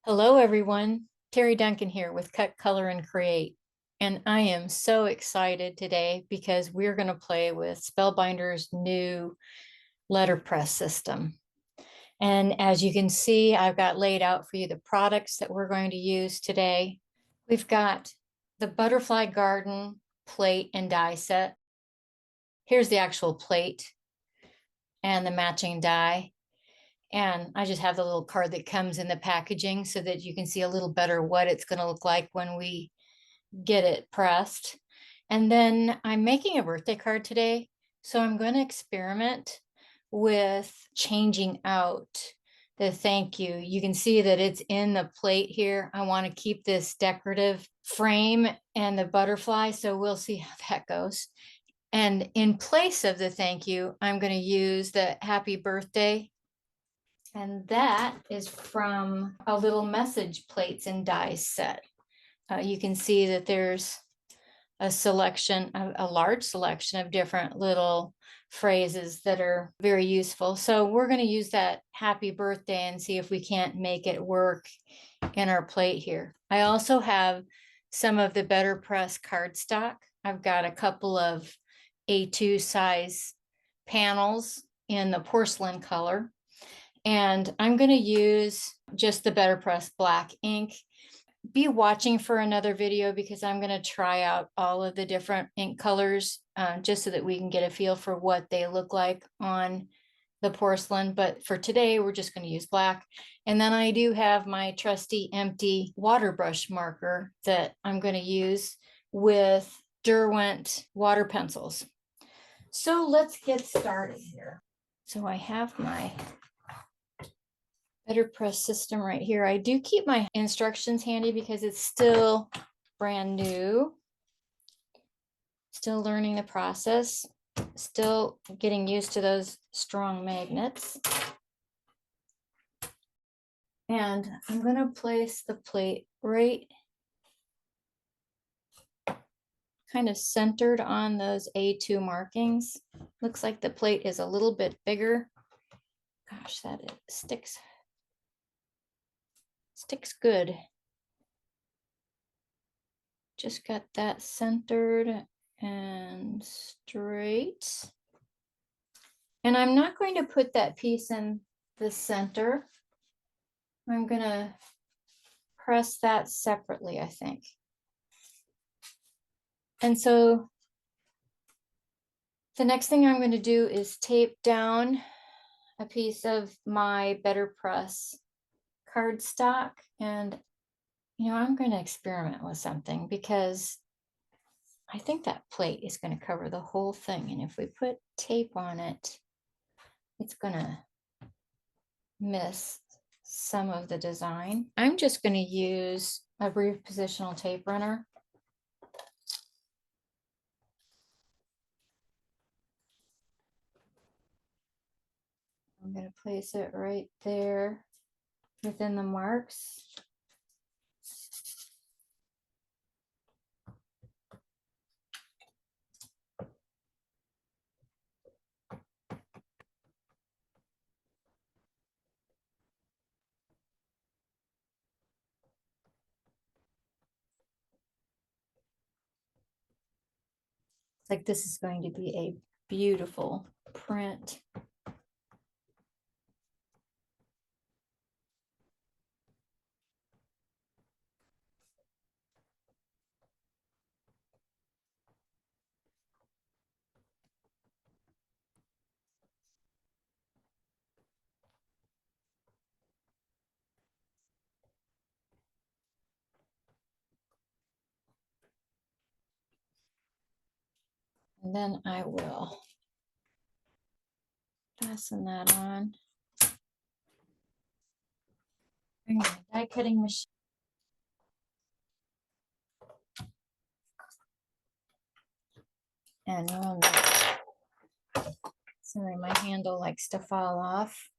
Hello, everyone. Terry Duncan here with Cut, Color, and Create. And I am so excited today because we're going to play with Spellbinders' new letterpress system. And as you can see, I've got laid out for you the products that we're going to use today. We've got the Butterfly Garden plate and die set. Here's the actual plate and the matching die. And I just have the little card that comes in the packaging so that you can see a little better what it's going to look like when we get it pressed. And then I'm making a birthday card today. So I'm going to experiment with changing out the thank you. You can see that it's in the plate here. I want to keep this decorative frame and the butterfly. So we'll see how that goes. And in place of the thank you, I'm going to use the happy birthday, and that is from a little message plates and dies set. You can see that there's a selection, a large selection of different little phrases that are very useful. So we're going to use that happy birthday and see if we can't make it work in our plate here. I also have some of the BetterPress cardstock. I've got a couple of A2 size panels in the porcelain color. And I'm going to use just the BetterPress black ink. Be watching for another video because I'm going to try out all of the different ink colors just so that we can get a feel for what they look like on the porcelain. But for today, we're just going to use black. And then I do have my trusty empty water brush marker that I'm going to use with Derwent water pencils. So let's get started here. So I have my BetterPress system right here. I do keep my instructions handy because it's still brand new, still learning the process, still getting used to those strong magnets. And I'm going to place the plate right kind of centered on those A2 markings. Looks like the plate is a little bit bigger. Gosh, that it sticks good. Just got that centered and straight. And I'm not going to put that piece in the center. I'm going to press that separately, I think. And so the next thing I'm going to do is tape down a piece of my BetterPress cardstock. And, I'm going to experiment with something because I think that plate is going to cover the whole thing. And if we put tape on it, it's going to miss some of the design. I'm just going to use a brief positional tape runner. I'm going to place it right there within the marks. It's like this is going to be a beautiful print. And then I will fasten that on. Bring my die cutting machine. And sorry, my handle likes to fall off.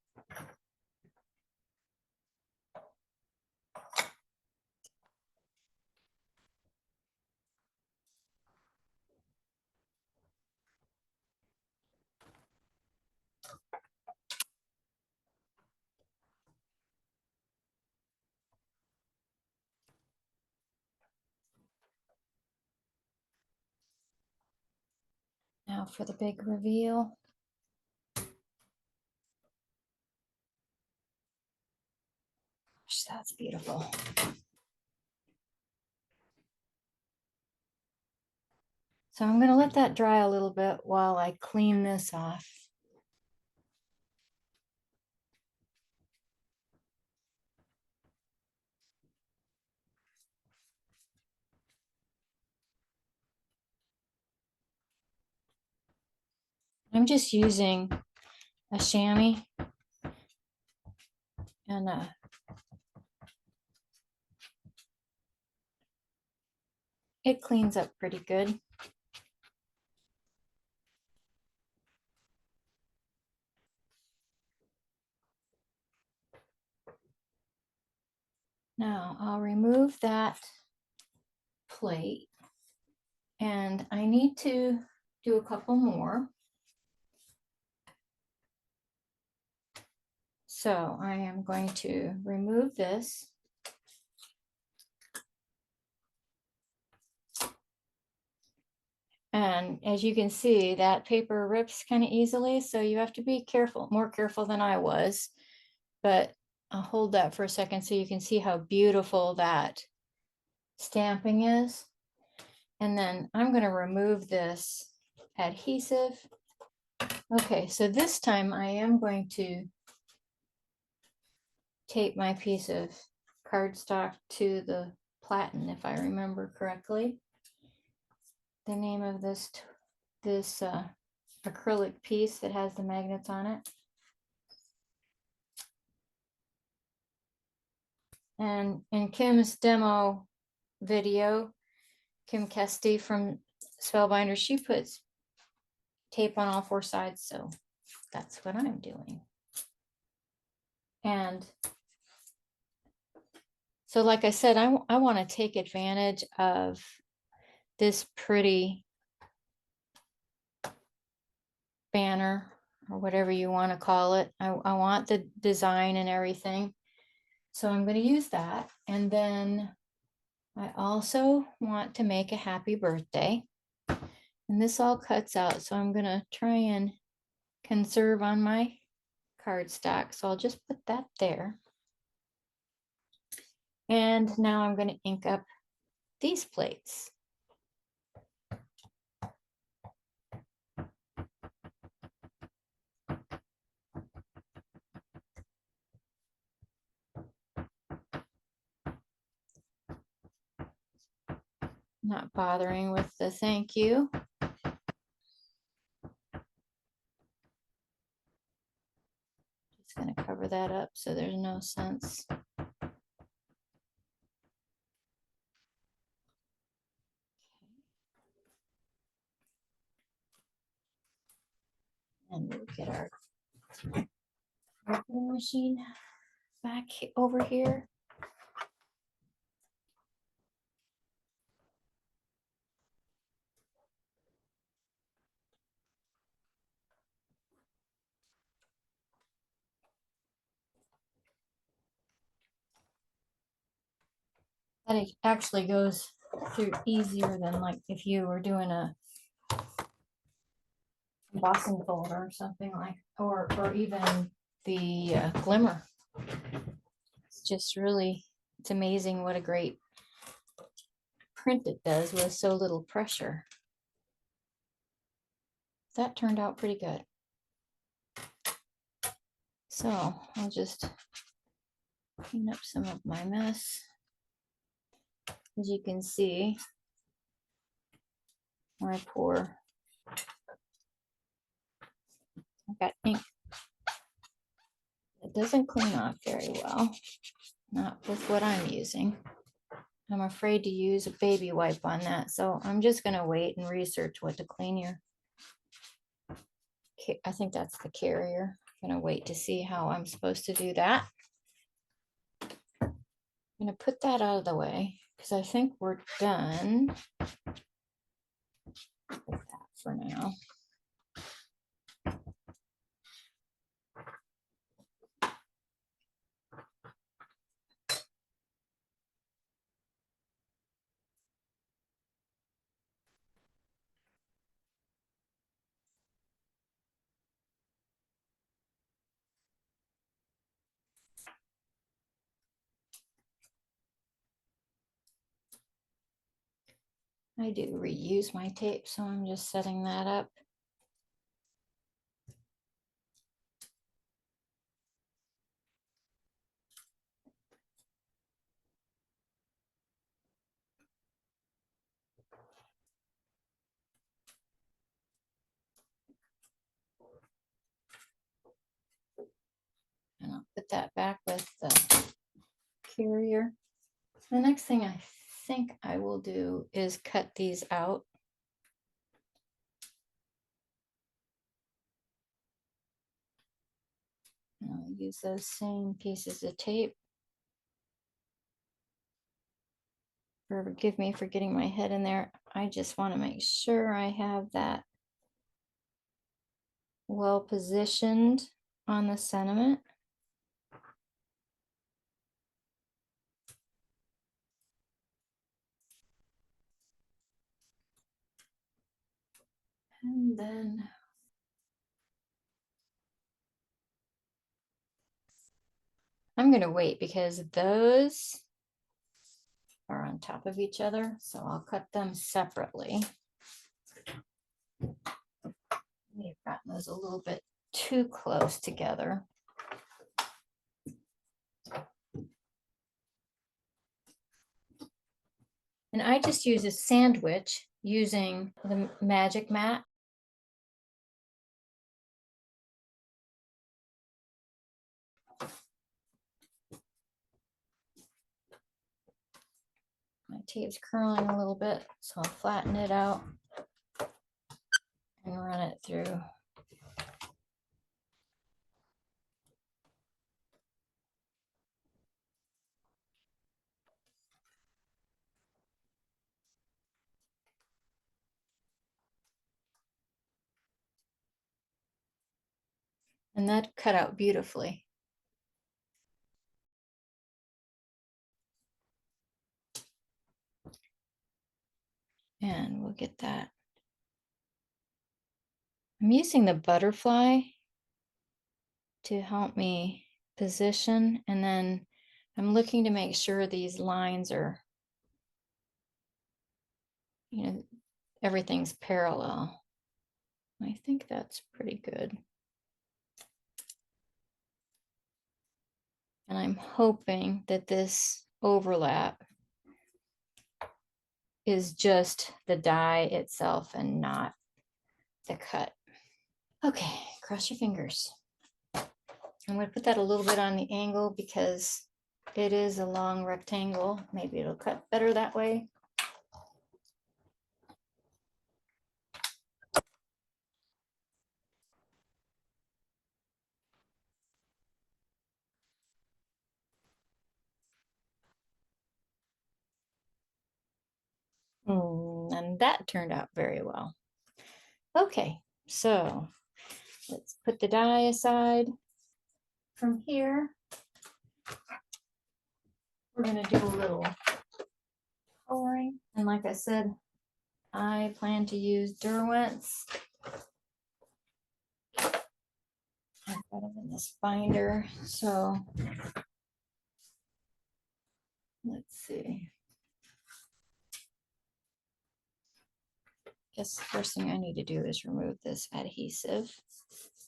Now for the big reveal. Gosh, that's beautiful. So I'm going to let that dry a little bit while I clean this off. I'm just using a chamois and it cleans up pretty good. Now I'll remove that plate and I need to do a couple more. So I am going to remove this. And as you can see, that paper rips kind of easily, so you have to be careful, more careful than I was. But I'll hold that for a second so you can see how beautiful that stamping is. And then I'm going to remove this adhesive. Okay, so this time I am going to tape my piece of cardstock to the platen, if I remember correctly. The name of this acrylic piece that has the magnets on it. And in Kim's demo video, Kim Kesty from Spellbinders, she puts tape on all four sides, so that's what I'm doing. And so like I said, I want to take advantage of this pretty banner or whatever you want to call it. I want the design and everything. So I'm going to use that. And then I also want to make a happy birthday. And this all cuts out. So I'm going to try and conserve on my cardstock. So I'll just put that there. And now I'm going to ink up these plates. Not bothering with the thank you. Just going to cover that up so there's no sense. And we'll get our marking machine back over here. That it actually goes through easier than like if you were doing a embossing folder or something like, or even the glimmer. It's just really, it's amazing what a great print it does with so little pressure. That turned out pretty good. So I'll just clean up some of my mess. As you can see, my poor, I've got ink. It doesn't clean off very well, not with what I'm using. I'm afraid to use a baby wipe on that, so I'm just going to wait and research what to clean your, I think that's the carrier. I'm going to wait to see how I'm supposed to do that. I'm going to put that out of the way because I think we're done with that for now. I do reuse my tape, so I'm just setting that up. And I'll put that back with the carrier. The next thing I think I will do is cut these out. And I'll use those same pieces of tape. Forgive me for getting my head in there. I just want to make sure I have that well positioned on the sentiment. And then I'm going to wait because those are on top of each other. So I'll cut them separately. We've gotten those a little bit too close together. And I just use a sandwich using the magic mat. My tape's curling a little bit, so I'll flatten it out and run it through. And that cut out beautifully. And we'll get that. I'm using the butterfly to help me position, and then I'm looking to make sure these lines are, everything's parallel. I think that's pretty good. And I'm hoping that this overlap is just the die itself and not the cut. Okay, cross your fingers. I'm going to put that a little bit on the angle because it is a long rectangle. Maybe it'll cut better that way. And that turned out very well. Okay, so let's put the die aside. From here, we're going to do a little coloring. And like I said, I plan to use Derwent's. I've got them in this binder, so let's see. Guess the first thing I need to do is remove this adhesive.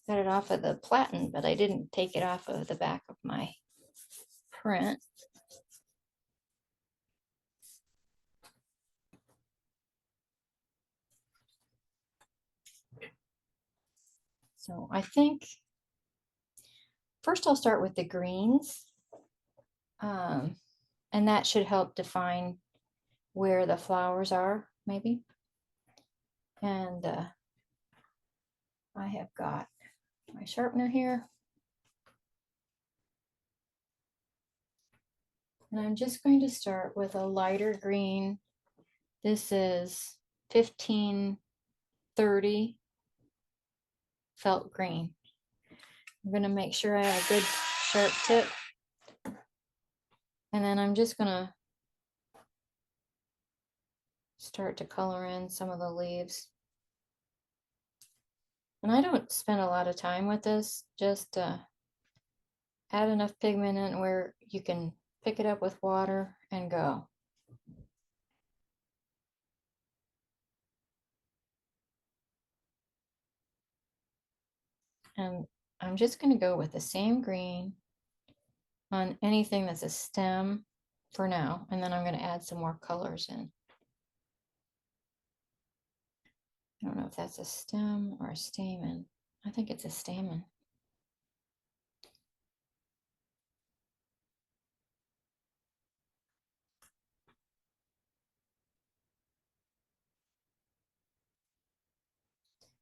Got it off of the platen, but I didn't take it off of the back of my print. So I think first I'll start with the greens, and that should help define where the flowers are, maybe. And I have got my sharpener here. And I'm just going to start with a lighter green. This is 1530 felt green. I'm going to make sure I have a good sharp tip. And then I'm just going to start to color in some of the leaves. And I don't spend a lot of time with this, just add enough pigment in where you can pick it up with water and go. And I'm just going to go with the same green on anything that's a stem for now. And then I'm going to add some more colors in. I don't know if that's a stem or a stamen. I think it's a stamen.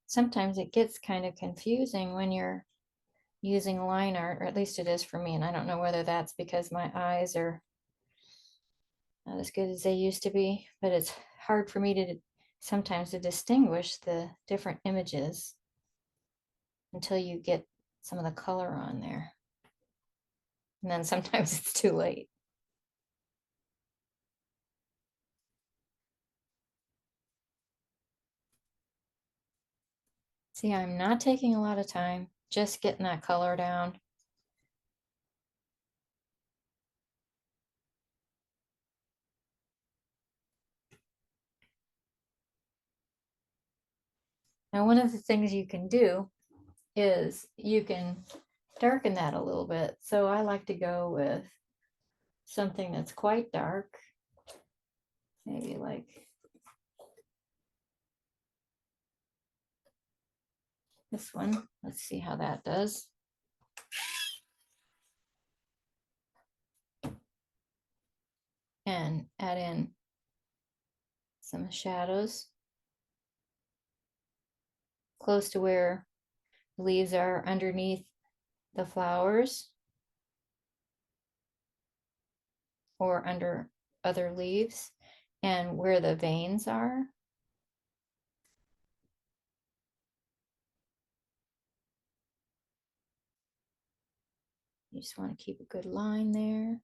Sometimes it gets kind of confusing when you're using line art, or at least it is for me. And I don't know whether that's because my eyes are not as good as they used to be, but it's hard for me to sometimes to distinguish the different images until you get some of the color on there. And then sometimes it's too late. See, I'm not taking a lot of time, just getting that color down. Now, one of the things you can do is you can darken that a little bit. So I like to go with something that's quite dark, maybe like this one. Let's see how that does. And add in some shadows close to where the leaves are underneath the flowers or under other leaves, and where the veins are. You just want to keep a good line there.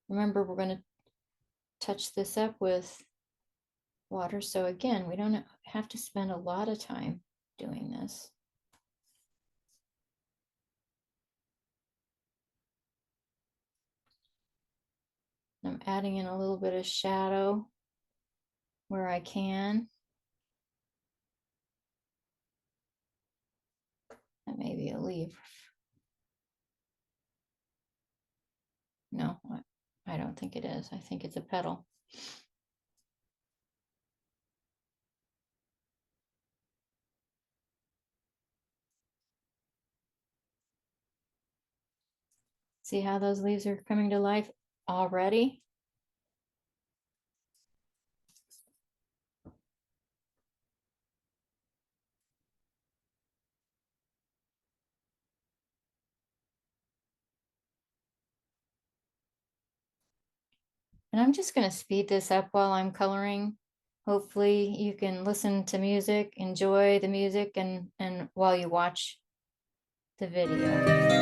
Remember, we're going to touch this up with water. So again, we don't have to spend a lot of time doing this. I'm adding in a little bit of shadow where I can. That may be a leaf. No, I don't think it is. I think it's a petal. See how those leaves are coming to life already? And I'm just going to speed this up while I'm coloring. Hopefully you can listen to music, enjoy the music, and while you watch the video.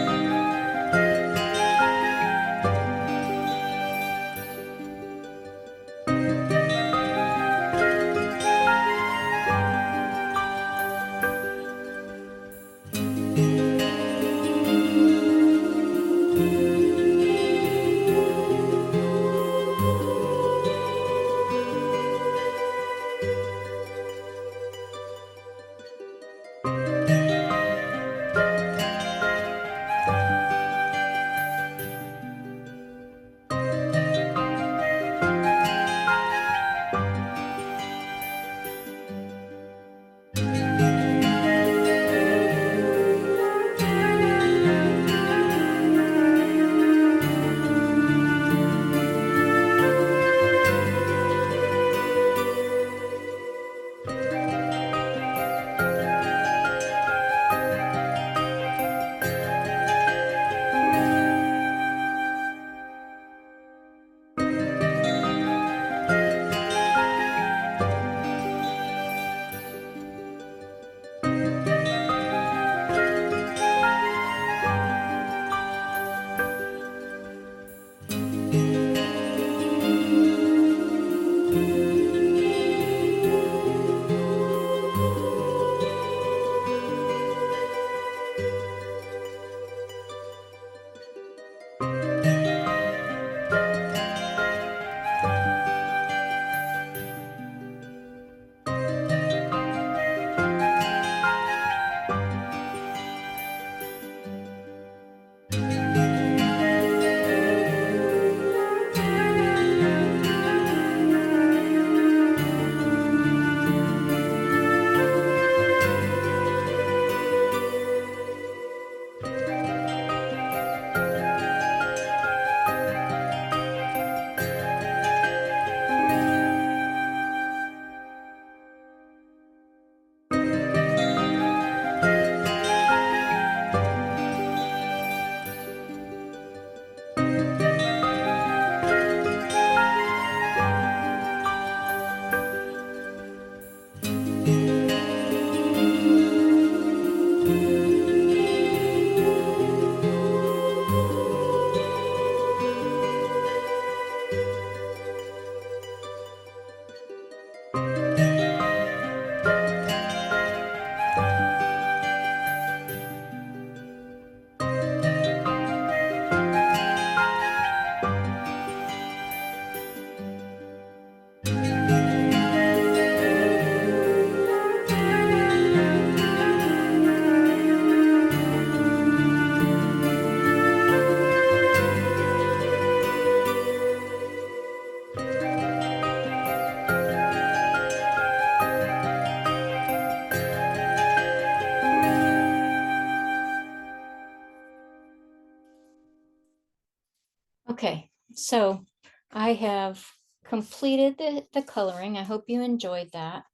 Okay, so I have completed the coloring. I hope you enjoyed that.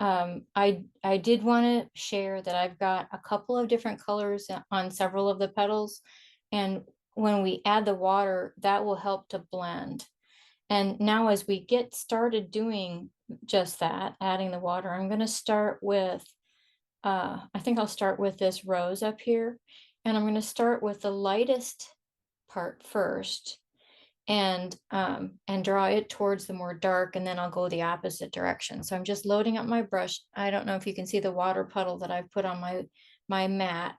I did want to share that I've got a couple of different colors on several of the petals, and when we add the water, that will help to blend. And now as we get started doing just that, adding the water, I'm going to start with, I think I'll start with this rose up here, and I'm going to start with the lightest part first and draw it towards the more dark, and then I'll go the opposite direction. So I'm just loading up my brush. I don't know if you can see the water puddle that I've put on my mat,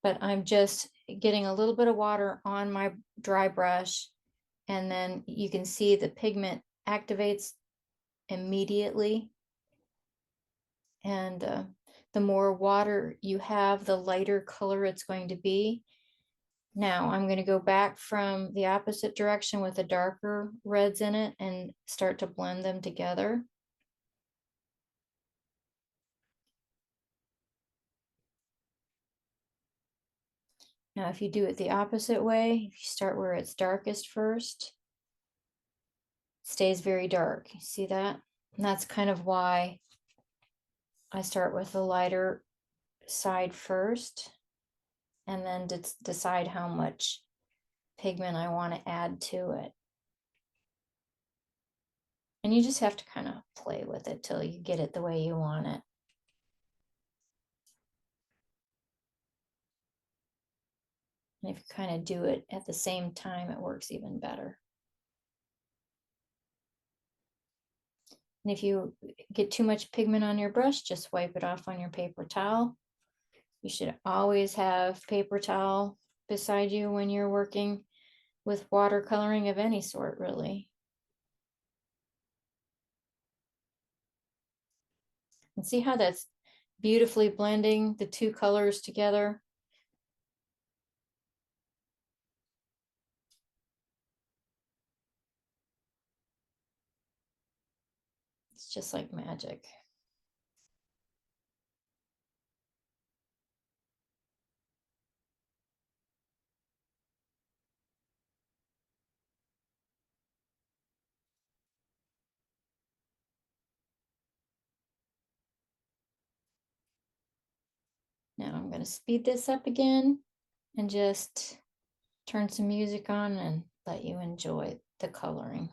but I'm just getting a little bit of water on my dry brush, and then you can see the pigment activates immediately. And the more water you have, the lighter color it's going to be. Now I'm going to go back from the opposite direction with the darker reds in it and start to blend them together. Now, if you do it the opposite way, if you start where it's darkest first, it stays very dark. You see that? And that's kind of why I start with the lighter side first and then decide how much pigment I want to add to it. And you just have to kind of play with it till you get it the way you want it. And if you kind of do it at the same time, it works even better. And if you get too much pigment on your brush, just wipe it off on your paper towel. You should always have paper towel beside you when you're working with watercoloring of any sort, really. And see how that's beautifully blending the two colors together? It's just like magic. Now I'm going to speed this up again and just turn some music on and let you enjoy the coloring.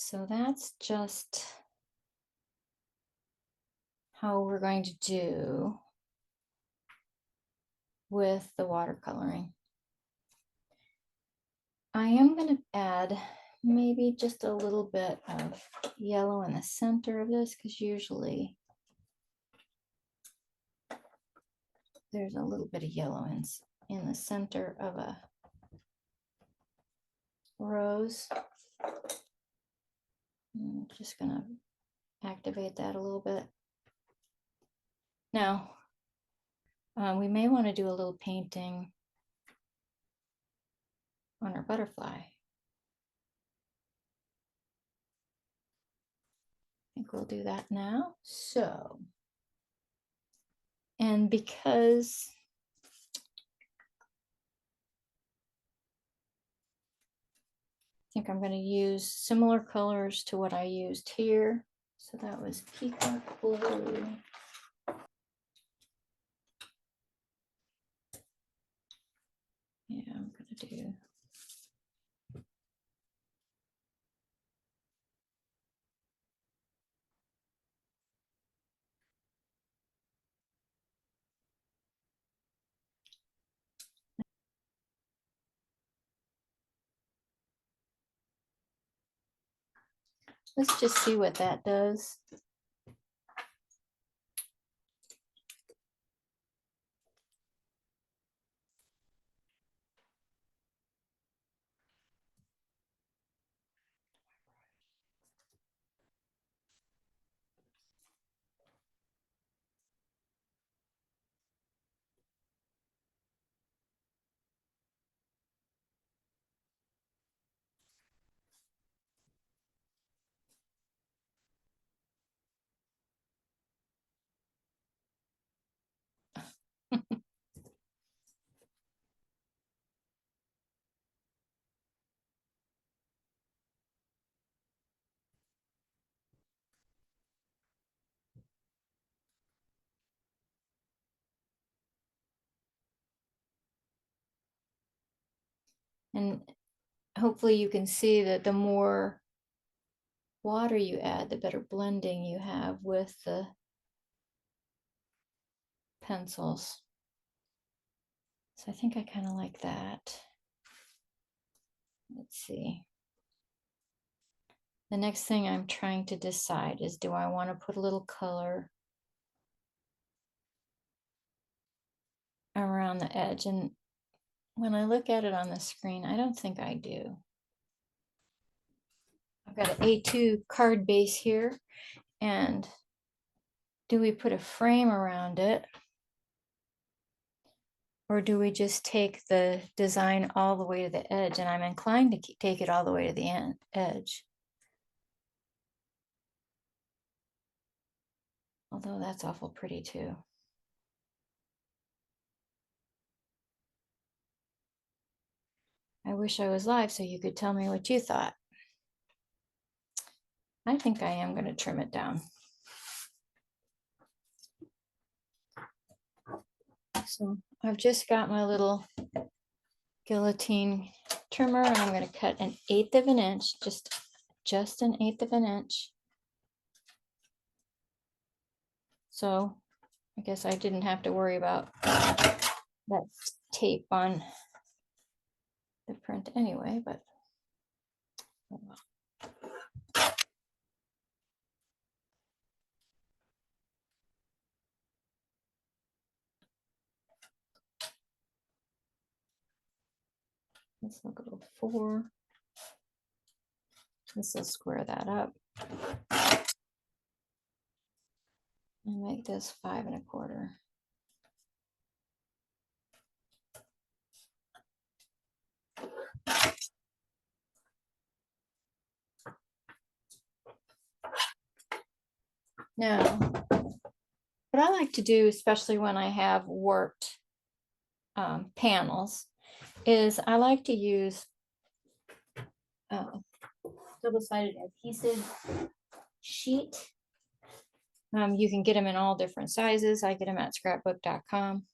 So that's just how we're going to do with the watercoloring. I am going to add maybe just a little bit of yellow in the center of this, because usually there's a little bit of yellow in the center of a rose. I'm just going to activate that a little bit. Now, we may want to do a little painting on our butterfly. I think we'll do that now. So, and because I think I'm going to use similar colors to what I used here. So that was peacock blue. Yeah, I'm going to do. Let's just see what that does. And hopefully you can see that the more water you add, the better blending you have with the pencils. So I think I kind of like that. Let's see. The next thing I'm trying to decide is, do I want to put a little color around the edge? And when I look at it on the screen, I don't think I do. I've got an A2 card base here, and do we put a frame around it? Or do we just take the design all the way to the edge? And I'm inclined to take it all the way to the edge. Although that's awful pretty too. I wish I was live so you could tell me what you thought. I think I am going to trim it down. So I've just got my little guillotine trimmer, and I'm going to cut 1/8 of an inch, just 1/8 of an inch. So I guess I didn't have to worry about that tape on the print anyway, but oh well. This will go to 4. This will square that up and make this 5 1/4. Now, what I like to do, especially when I have worked panels, is I like to use double-sided adhesive sheet. You can get them in all different sizes. I get them at scrapbook.com.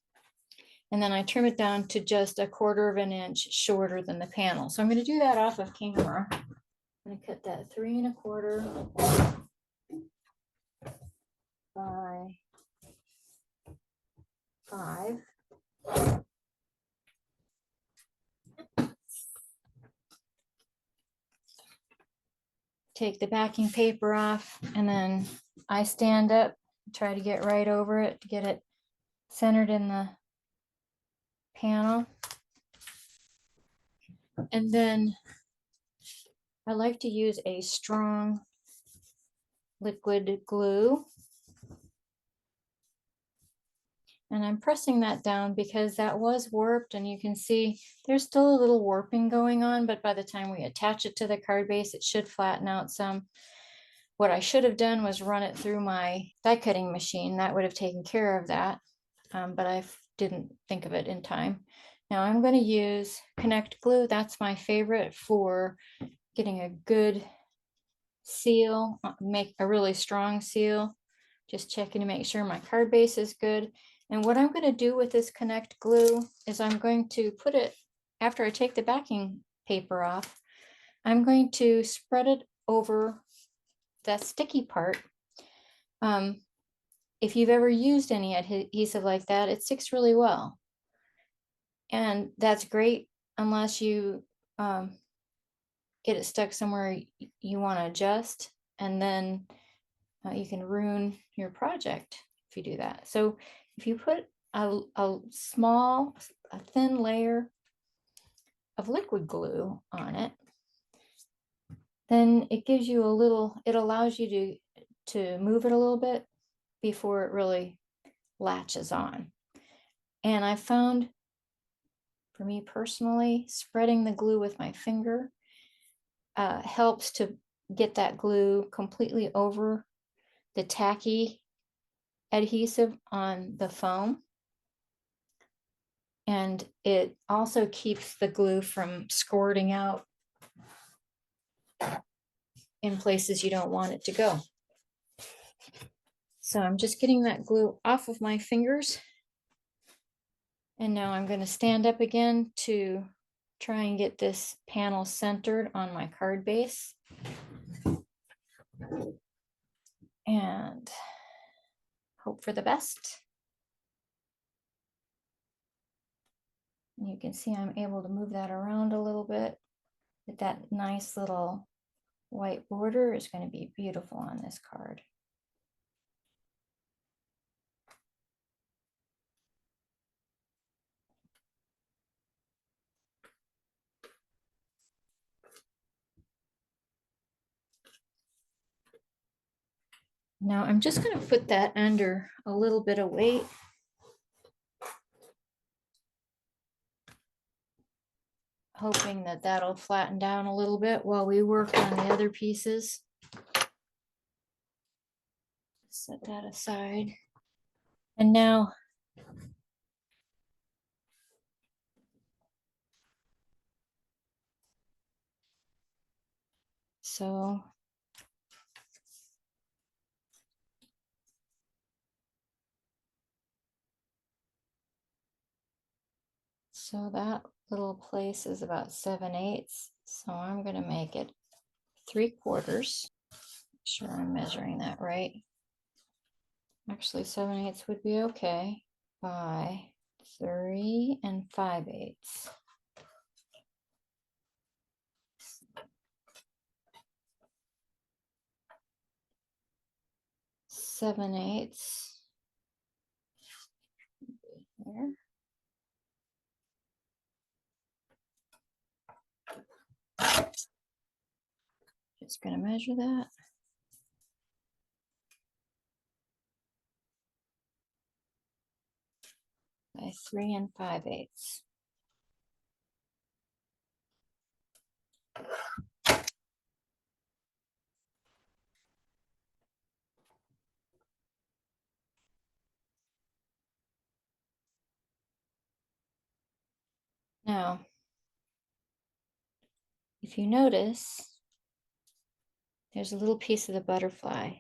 And then I trim it down to just 1/4 of an inch shorter than the panel. So I'm going to do that off of camera. I'm going to cut that 3 1/4 by 5. Take the backing paper off, and then I stand up, try to get right over it to get it centered in the panel. And then I like to use a strong liquid glue. And I'm pressing that down because that was warped, and you can see there's still a little warping going on, but by the time we attach it to the card base, it should flatten out some. What I should have done was run it through my die cutting machine. That would have taken care of that, but I didn't think of it in time. Now I'm going to use Connect glue. That's my favorite for getting a good seal, make a really strong seal. Just checking to make sure my card base is good. And what I'm going to do with this Connect glue is I'm going to put it, after I take the backing paper off, I'm going to spread it over that sticky part. If you've ever used any adhesive like that, it sticks really well. And that's great unless you get it stuck somewhere you want to adjust, and then you can ruin your project if you do that. So if you put a thin layer of liquid glue on it, then it gives you a little, it allows you to move it a little bit before it really latches on. And I found, for me personally, spreading the glue with my finger helps to get that glue completely over the tacky adhesive on the foam. And it also keeps the glue from squirting out in places you don't want it to go. So I'm just getting that glue off of my fingers. And now I'm going to stand up again to try and get this panel centered on my card base. And hope for the best. And you can see I'm able to move that around a little bit. But that nice little white border is going to be beautiful on this card. Now I'm just going to put that under a little bit of weight. Hoping that that'll flatten down a little bit while we work on the other pieces. Set that aside. And now so that little place is about 7/8. So I'm going to make it 3/4. Make sure I'm measuring that right. Actually, 7/8 would be okay. By 3 5/8. 7/8 here. Just going to measure that. By 3 5/8. Now, if you notice, there's a little piece of the butterfly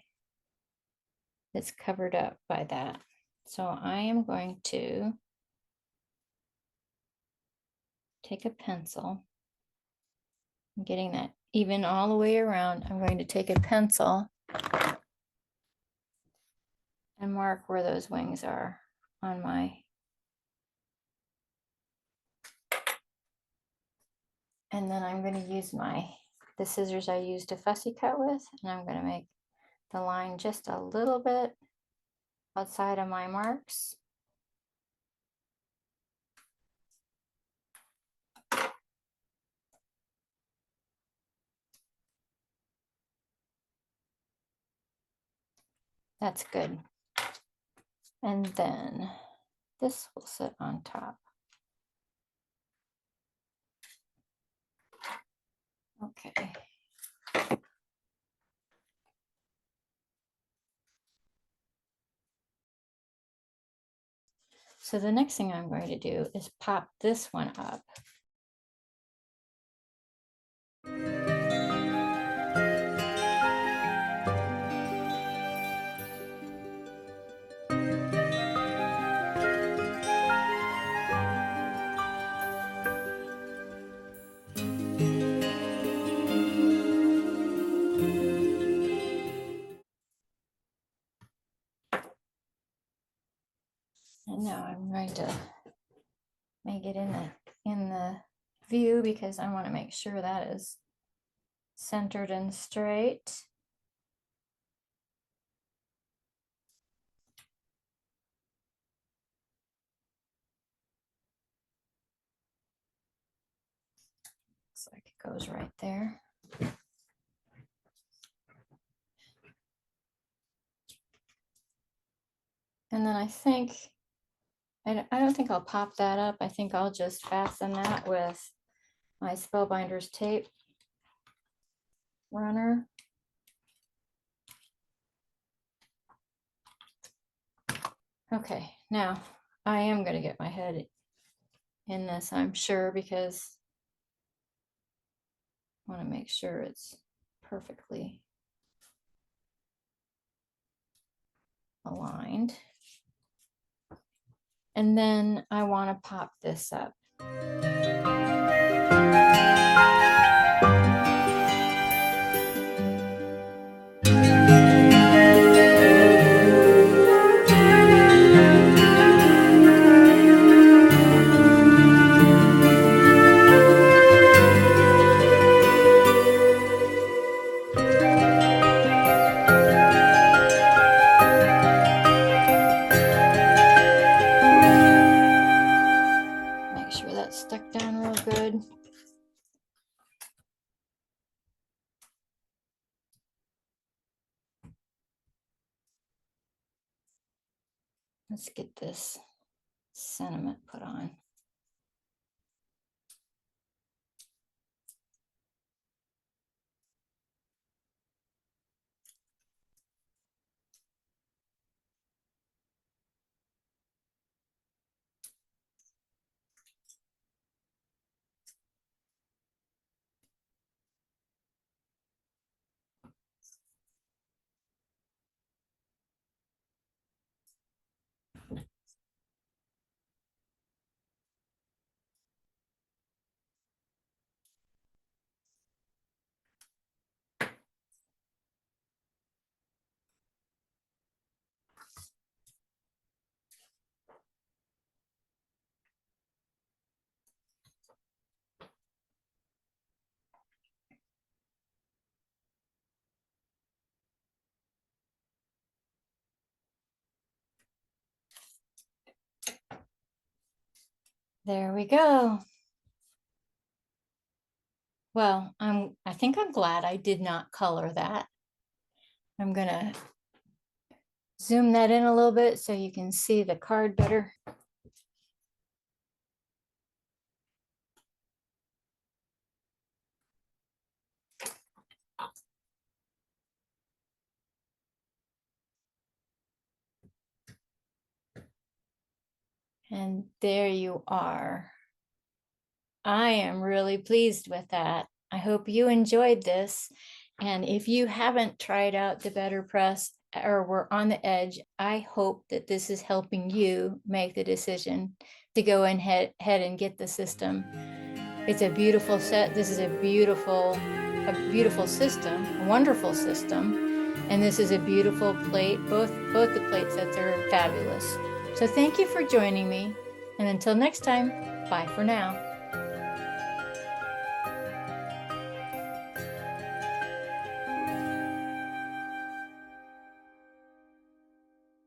that's covered up by that. So I am going to take a pencil. I'm getting that even all the way around. I'm going to take a pencil and mark where those wings are on my, and then I'm going to use the scissors I used to fussy cut with, and I'm going to make the line just a little bit outside of my marks. That's good. And then this will sit on top. Okay. So the next thing I'm going to do is pop this one up. And now I'm going to make it in the view because I want to make sure that is centered and straight. Looks like it goes right there. And then I don't think I'll pop that up. I think I'll just fasten that with my Spellbinders tape runner. Okay, now I am going to get my head in this, I'm sure, because I want to make sure it's perfectly aligned. And then I want to pop this up. Make sure that's stuck down real good. Let's get this sentiment put on. There we go. Well, I think I'm glad I did not color that. I'm gonna zoom that in a little bit so you can see the card better. And there you are. I am really pleased with that. I hope you enjoyed this. And if you haven't tried out the BetterPress or were on the edge, I hope that this is helping you make the decision to go ahead and get the system. It's a beautiful set. This is a beautiful a beautiful system, a wonderful system. And this is a beautiful plate. Both the plate sets are fabulous. So thank you for joining me. And until next time, bye for now.